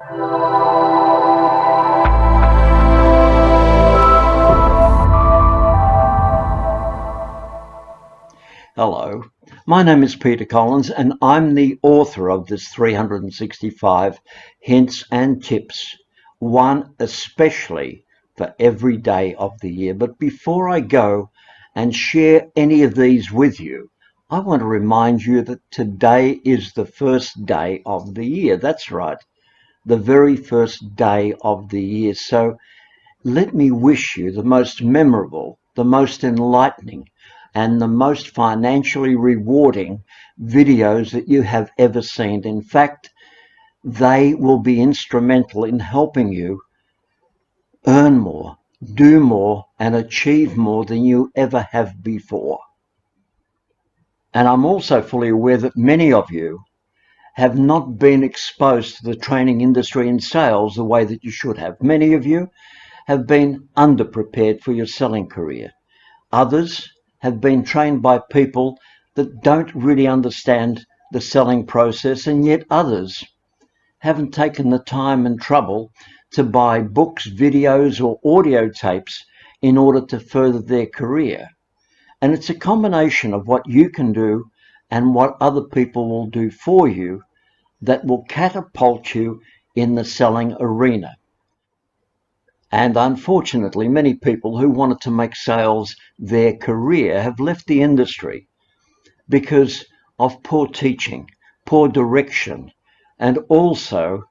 Hello, my name is Peter Collins and I'm the author of this 365 hints and tips, one especially for every day of the year. But before I go and share any of these with you, I want to remind you that today is the first day of the year. That's right, the very first day of the year. So let me wish you the most memorable, the most enlightening, and the most financially rewarding videos that you have ever seen. In fact, they will be instrumental in helping you earn more, do more, and achieve more than you ever have before. And I'm also fully aware that many of you have not been exposed to the training industry in sales the way that you should have. Many of you have been underprepared for your selling career. Others have been trained by people that don't really understand the selling process, and yet others haven't taken the time and trouble to buy books, videos, or audio tapes in order to further their career. And it's a combination of what you can do and what other people will do for you that will catapult you in the selling arena. And unfortunately, many people who wanted to make sales their career have left the industry because of poor teaching, poor direction, and also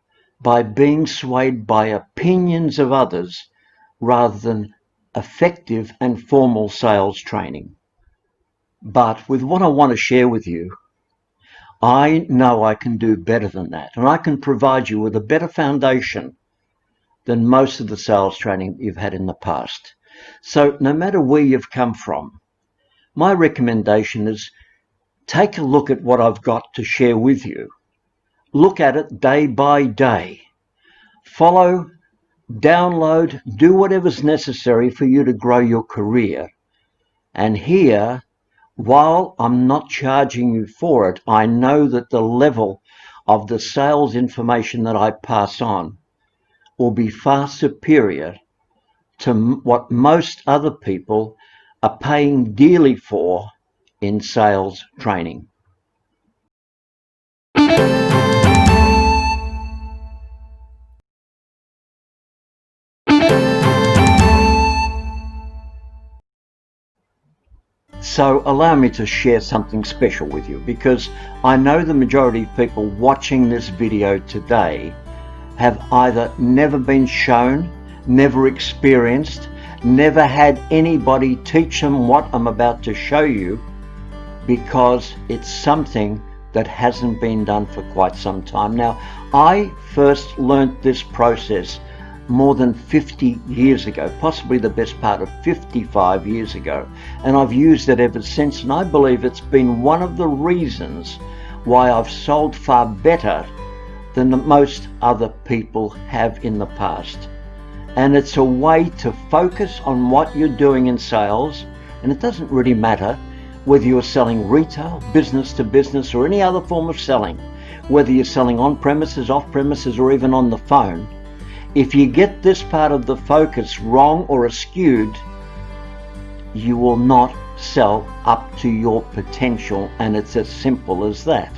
by being swayed by opinions of others rather than effective and formal sales training. But with what I want to share with you, I know I can do better than that, and I can provide you with a better foundation than most of the sales training you've had in the past. So no matter where you've come from, my recommendation is take a look at what I've got to share with you. Look at it day by day. Follow, download, do whatever's necessary for you to grow your career. And here, while I'm not charging you for it, I know that the level of the sales information that I pass on will be far superior to what most other people are paying dearly for in sales training. So allow me to share something special with you, because I know the majority of people watching this video today have either never been shown, never experienced, never had anybody teach them what I'm about to show you, because it's something that hasn't been done for quite some time. Now, I first learnt this process more than 50 years ago, possibly the best part of 55 years ago, and I've used it ever since, and I believe it's been one of the reasons why I've sold far better than most other people have in the past. And it's a way to focus on what you're doing in sales, and it doesn't really matter whether you're selling retail, business to business, or any other form of selling, whether you're selling on premises, off premises, or even on the phone. If you get this part of the focus wrong or askewed, you will not sell up to your potential, and it's as simple as that.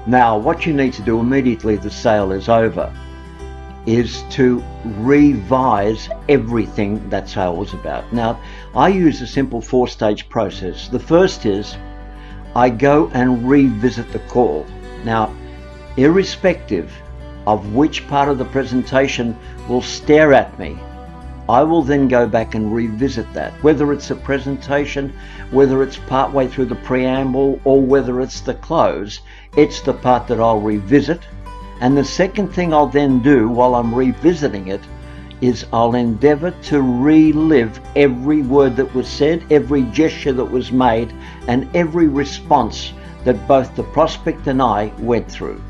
Now, what you need to do immediately the sale is over is to revise everything that sale was about. Now, I use a simple 4-stage process. The first is I go and revisit the call. Now, irrespective of which part of the presentation will stare at me, I will then go back and revisit that, whether it's a presentation, whether it's partway through the preamble, or whether it's the close. It's the part that I'll revisit. And the second thing I'll then do while I'm revisiting it is I'll endeavor to relive every word that was said, every gesture that was made, and every response that both the prospect and I went through.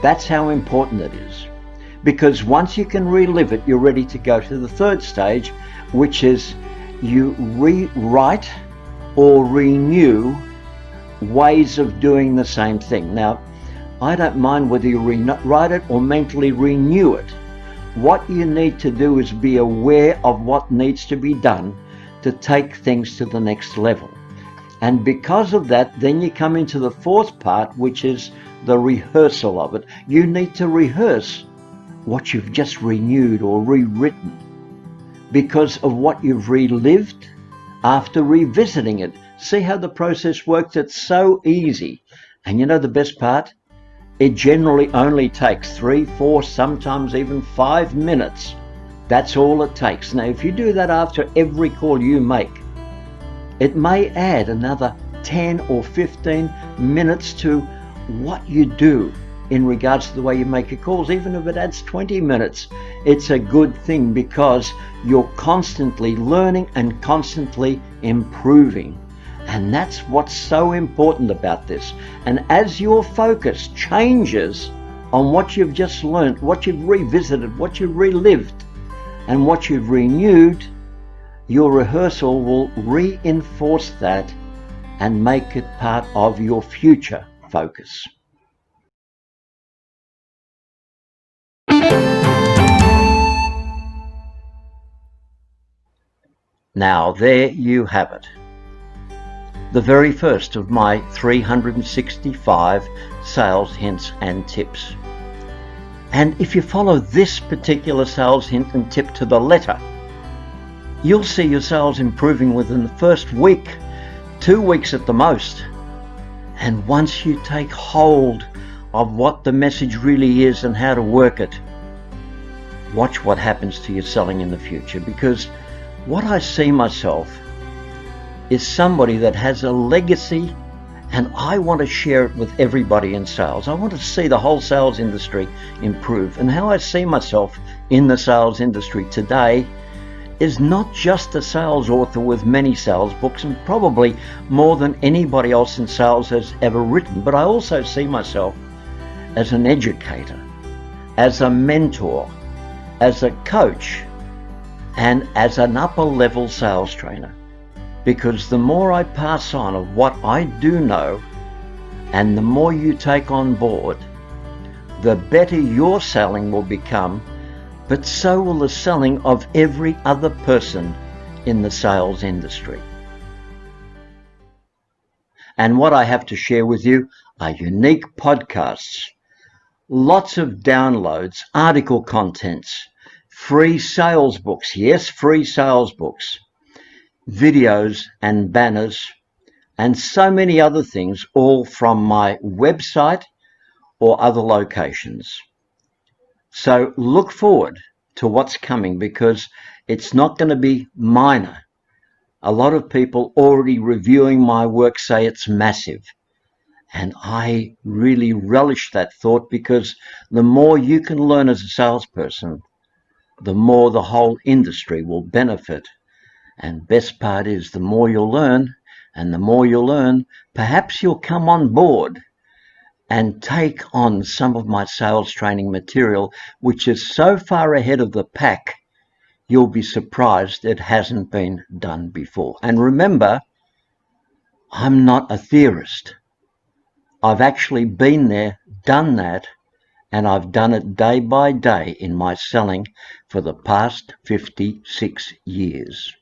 That's how important it is. Because once you can relive it, you're ready to go to the third stage, which is you rewrite or renew ways of doing the same thing. Now, I don't mind whether you write it or mentally renew it. What you need to do is be aware of what needs to be done to take things to the next level. And because of that, then you come into the fourth part, which is the rehearsal of it. You need to rehearse what you've just renewed or rewritten because of what you've relived after revisiting it. See how the process works? It's so easy. And you know the best part? It generally only takes 3, 4, sometimes even 5 minutes. That's all it takes. Now, if you do that after every call you make, it may add another 10 or 15 minutes to what you do in regards to the way you make your calls. Even if it adds 20 minutes, it's a good thing because you're constantly learning and constantly improving. And that's what's so important about this. And as your focus changes on what you've just learned, what you've revisited, what you've relived, and what you've renewed, your rehearsal will reinforce that and make it part of your future focus. Now, there you have it. The very first of my 365 sales hints and tips. And if you follow this particular sales hint and tip to the letter, you'll see your sales improving within the first week, 2 weeks at the most. And once you take hold of what the message really is and how to work it, watch what happens to your selling in the future. Because what I see myself is somebody that has a legacy, and I want to share it with everybody in sales. I want to see the whole sales industry improve. And how I see myself in the sales industry today is not just a sales author with many sales books, and probably more than anybody else in sales has ever written, but I also see myself as an educator, as a mentor, as a coach, and as an upper level sales trainer. Because the more I pass on of what I do know, and the more you take on board, the better your selling will become, but so will the selling of every other person in the sales industry. And what I have to share with you are unique podcasts, lots of downloads, article contents, free sales books, yes, free sales books, videos and banners, and so many other things, all from my website or other locations. So look forward to what's coming, because it's not going to be minor. A lot of people already reviewing my work say it's massive. And I really relish that thought, because the more you can learn as a salesperson, the more the whole industry will benefit. And best part is, the more you'll learn, and the more you'll learn, perhaps you'll come on board and take on some of my sales training material, which is so far ahead of the pack, you'll be surprised it hasn't been done before. And remember, I'm not a theorist. I've actually been there, done that, and I've done it day by day in my selling for the past 56 years.